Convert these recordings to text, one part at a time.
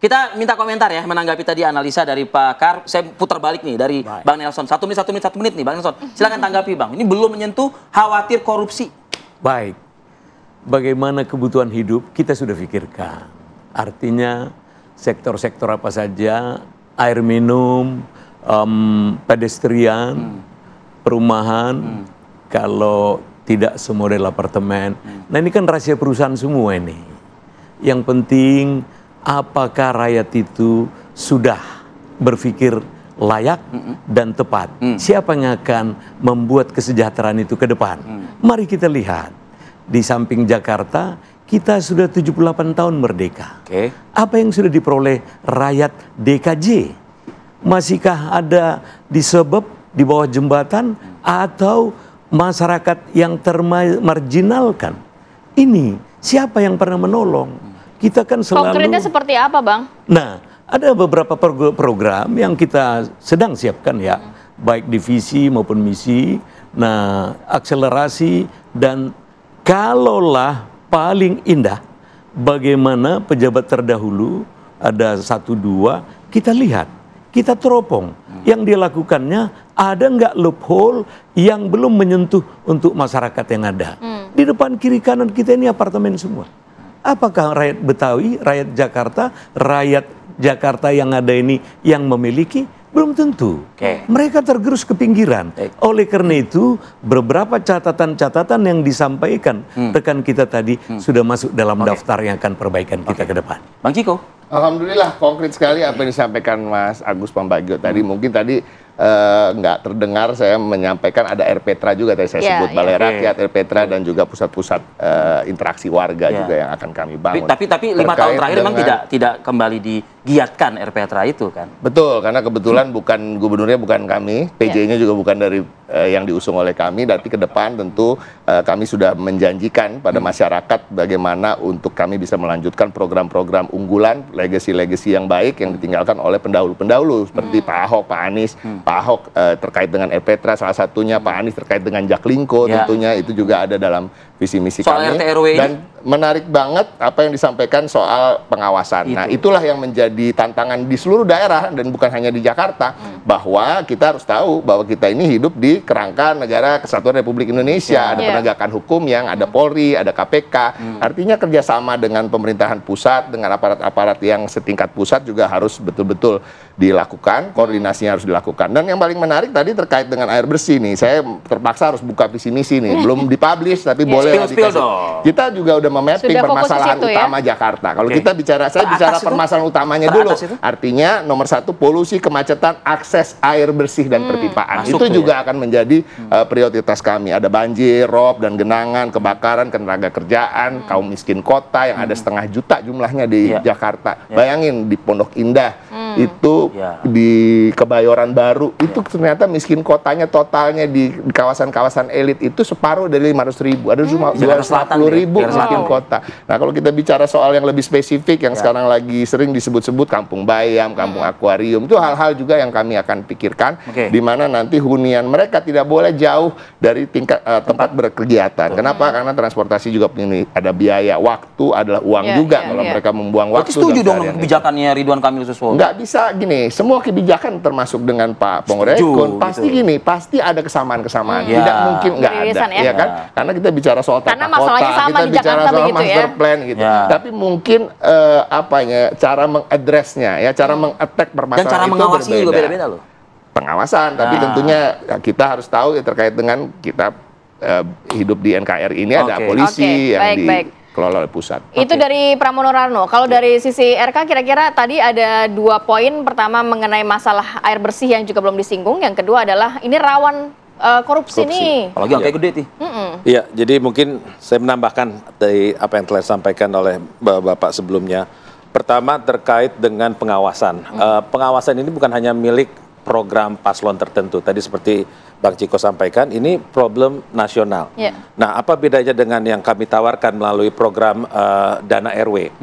Kita minta komentar ya menanggapi tadi analisa dari Pak Kar. Saya putar balik nih dari Bang Nelson. 1 menit nih Bang Nelson. Silakan tanggapi Bang. Ini belum menyentuh khawatir korupsi. Baik. Bagaimana kebutuhan hidup kita sudah pikirkan. Artinya sektor-sektor apa saja, air minum, pedestrian, perumahan, kalau tidak semodel apartemen. Nah ini kan rahasia perusahaan semua ini. Yang penting apakah rakyat itu sudah berpikir layak dan tepat. Siapa yang akan membuat kesejahteraan itu ke depan? Mari kita lihat. Di samping Jakarta, kita sudah 78 tahun merdeka. Apa yang sudah diperoleh rakyat DKJ? Masihkah ada di sebab, di bawah jembatan, atau masyarakat yang termarginalkan? Ini siapa yang pernah menolong? Kita kan selalu... Konkretnya seperti apa, Bang? Nah, ada beberapa program yang kita sedang siapkan ya, baik di visi maupun misi. Nah, akselerasi dan kalaulah paling indah, bagaimana pejabat terdahulu, ada 1-2, kita lihat, kita teropong. Yang dia lakukannya, ada nggak loophole yang belum menyentuh untuk masyarakat yang ada. Di depan kiri kanan kita ini apartemen semua. Apakah rakyat Betawi, rakyat Jakarta yang ada ini yang memiliki? Belum tentu. Mereka tergerus ke pinggiran. Oleh karena itu, beberapa catatan-catatan yang disampaikan rekan kita tadi sudah masuk dalam daftar yang akan perbaikan kita ke depan. Bang Ciko? Alhamdulillah konkret sekali apa yang disampaikan Mas Agus Pambagio tadi. Mungkin tadi nggak terdengar saya menyampaikan ada RPtra juga tadi saya sebut, Balai Rakyat, RPtra dan juga pusat-pusat interaksi warga juga yang akan kami bangun. Tapi 5 tahun terakhir memang tidak kembali digiatkan RPtra itu kan? Betul, karena kebetulan bukan gubernurnya bukan kami, PJ-nya juga bukan dari yang diusung oleh kami. Tapi ke depan tentu kami sudah menjanjikan pada masyarakat bagaimana untuk kami bisa melanjutkan program-program unggulan, legasi-legasi yang baik yang ditinggalkan oleh pendahulu-pendahulu seperti Pak Ahok, Pak Anies. Pak Ahok terkait dengan RPtra salah satunya, Pak Anies terkait dengan Jaklingko tentunya itu juga ada dalam visi misi kami. Dan menarik banget apa yang disampaikan soal pengawasan. Nah itulah yang menjadi tantangan di seluruh daerah dan bukan hanya di Jakarta, bahwa kita harus tahu bahwa kita ini hidup di kerangka negara Kesatuan Republik Indonesia, ada penegakan hukum yang ada Polri, ada KPK, artinya kerjasama dengan pemerintahan pusat, dengan aparat-aparat yang setingkat pusat juga harus betul-betul dilakukan, koordinasinya harus dilakukan. Dan yang paling menarik tadi terkait dengan air bersih nih, saya terpaksa harus buka visi misi nih, belum dipublish tapi boleh kita juga udah memapping permasalahan utama Jakarta. Kalau kita bicara, saya bicara permasalahan utamanya dulu. Artinya nomor 1 polusi, kemacetan, akses air bersih dan perpipaan. Itu juga akan menjadi prioritas kami. Ada banjir, rob dan genangan, kebakaran, ketenaga kerjaan, kaum miskin kota yang ada 500 juta jumlahnya di Jakarta. Bayangin di Pondok Indah itu di Kebayoran Baru itu ternyata miskin kotanya totalnya di kawasan-kawasan elit itu separuh dari 500.000. Ada cuma 240.000 miskin kota. Nah kalau kita bicara soal yang lebih spesifik yang sekarang lagi sering disebut-sebut kampung bayam, kampung akuarium, itu hal-hal juga yang kami akan pikirkan, di mana nanti hunian mereka tidak boleh jauh dari tingkat tempat berkegiatan. Kenapa? Karena transportasi juga ada biaya, waktu adalah uang juga kalau mereka membuang waktu. Setuju dong kebijakannya Ridwan Kamil Suswoyo? Nggak bisa gini, semua kebijakan termasuk dengan Pak Pongrekun pasti gini, pasti ada kesamaan-kesamaan. Tidak mungkin nggak ada, ya kan? Karena kita bicara soal tata kota, kita bicara soal master plan gitu. Tapi mungkin cara mengadresnya, ya cara mengattack permasalahan dan cara mengawasi juga beda-beda loh. Pengawasan, tapi tentunya kita harus tahu terkait dengan kita hidup di NKRI ini ada polisi yang dikelola oleh pusat. Itu dari Pramono Rarno. Kalau dari sisi RK kira-kira tadi ada 2 poin. Pertama mengenai masalah air bersih yang juga belum disinggung. Yang kedua adalah ini rawan korupsi nih. Apalagi yang kayak gede nih. Iya, jadi mungkin saya menambahkan dari apa yang telah disampaikan oleh Bapak sebelumnya. Pertama terkait dengan pengawasan. Pengawasan ini bukan hanya milik program paslon tertentu. Tadi seperti Bang Ciko sampaikan, ini problem nasional. Nah, apa bedanya dengan yang kami tawarkan melalui program Dana RW?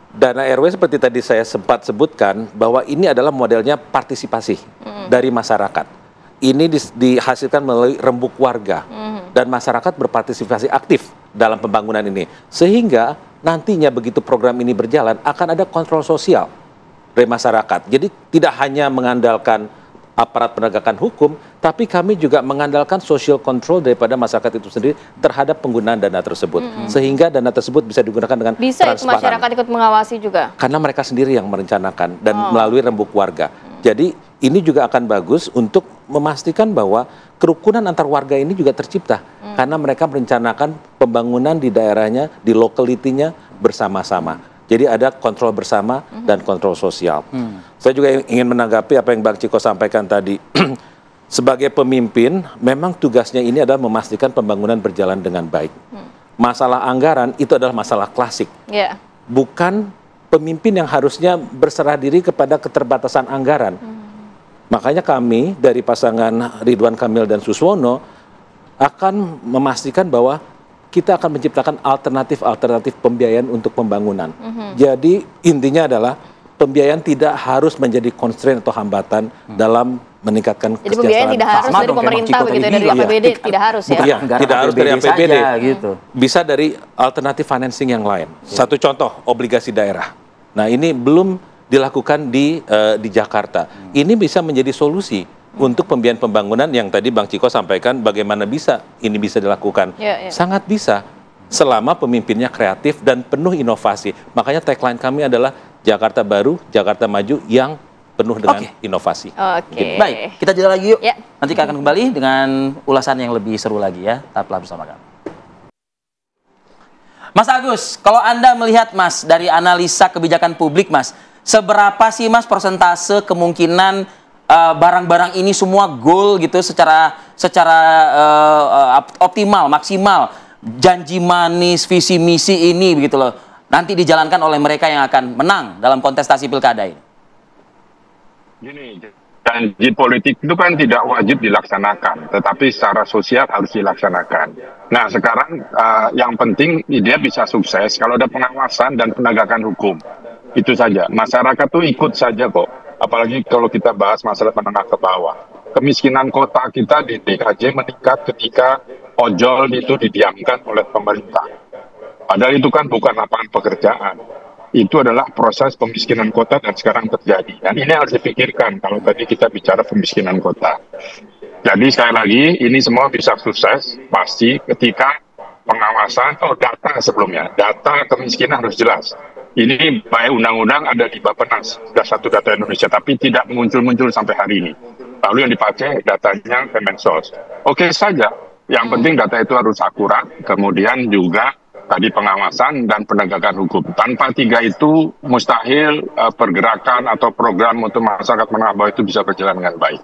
Dana RW seperti tadi saya sempat sebutkan bahwa ini adalah modelnya partisipasi dari masyarakat. Ini dihasilkan melalui rembuk warga dan masyarakat berpartisipasi aktif dalam pembangunan ini. Sehingga nantinya begitu program ini berjalan akan ada kontrol sosial dari masyarakat. Jadi tidak hanya mengandalkan aparat penegakan hukum, tapi kami juga mengandalkan social control daripada masyarakat itu sendiri terhadap penggunaan dana tersebut. Sehingga dana tersebut bisa digunakan dengan Bisa itu transparan. masyarakat ikut mengawasi juga? Karena mereka sendiri yang merencanakan dan melalui rembuk warga. Jadi ini juga akan bagus untuk memastikan bahwa kerukunan antar warga ini juga tercipta. Karena mereka merencanakan pembangunan di daerahnya, di lokalitinya bersama-sama. Jadi ada kontrol bersama dan kontrol sosial. Saya juga ingin menanggapi apa yang Bang Ciko sampaikan tadi. Sebagai pemimpin, memang tugasnya ini adalah memastikan pembangunan berjalan dengan baik. Masalah anggaran itu adalah masalah klasik. Ya. Bukan pemimpin yang harusnya berserah diri kepada keterbatasan anggaran. Makanya kami dari pasangan Ridwan Kamil dan Suswono akan memastikan bahwa kita akan menciptakan alternatif-alternatif pembiayaan untuk pembangunan. Jadi intinya adalah pembiayaan tidak harus menjadi constraint atau hambatan dalam meningkatkan Jadi pembiayaan tidak harus Sama dari dong, kayak pemerintah Bang Ciko begitu, tadi dari bilang. APBD, tidak harus ya? Iya, Anggaran tidak harus dari APBD. saja, gitu. Bisa dari alternatif financing yang lain. Satu contoh, obligasi daerah. Nah, ini belum dilakukan di Jakarta. Ini bisa menjadi solusi untuk pembiayaan pembangunan yang tadi Bang Ciko sampaikan bagaimana bisa ini bisa dilakukan. Ya, ya. Sangat bisa selama pemimpinnya kreatif dan penuh inovasi. Makanya tagline kami adalah Jakarta Baru, Jakarta Maju yang penuh dengan inovasi. Oke. Baik, kita jeda lagi yuk. Ya. Nanti kita akan kembali dengan ulasan yang lebih seru lagi ya. Tetaplah bersama kami. Mas Agus, kalau Anda melihat Mas dari analisa kebijakan publik Mas, seberapa sih Mas persentase kemungkinan barang-barang ini semua goal gitu secara optimal, maksimal, janji manis, visi misi ini begitu loh. Nanti dijalankan oleh mereka yang akan menang dalam kontestasi pilkada ini. Gini, janji politik itu kan tidak wajib dilaksanakan, tetapi secara sosial harus dilaksanakan. Nah, sekarang yang penting dia bisa sukses kalau ada pengawasan dan penegakan hukum. Itu saja. Masyarakat tuh ikut saja kok. Apalagi kalau kita bahas masalah menengah ke bawah. Kemiskinan kota kita di DKJ meningkat ketika ojol itu didiamkan oleh pemerintah. Padahal itu kan bukan lapangan pekerjaan. Itu adalah proses pemiskinan kota dan sekarang terjadi. Dan ini harus dipikirkan kalau tadi kita bicara pemiskinan kota. Jadi sekali lagi, ini semua bisa sukses pasti ketika pengawasan atau data sebelumnya. Data kemiskinan harus jelas. Ini baik undang-undang ada di Bappenas, sudah satu data Indonesia, tapi tidak muncul-muncul sampai hari ini. Lalu yang dipakai datanya Kemensos. Oke saja, yang penting data itu harus akurat, kemudian juga tadi pengawasan dan penegakan hukum. Tanpa tiga itu mustahil pergerakan atau program untuk masyarakat menengah bawah itu bisa berjalan dengan baik.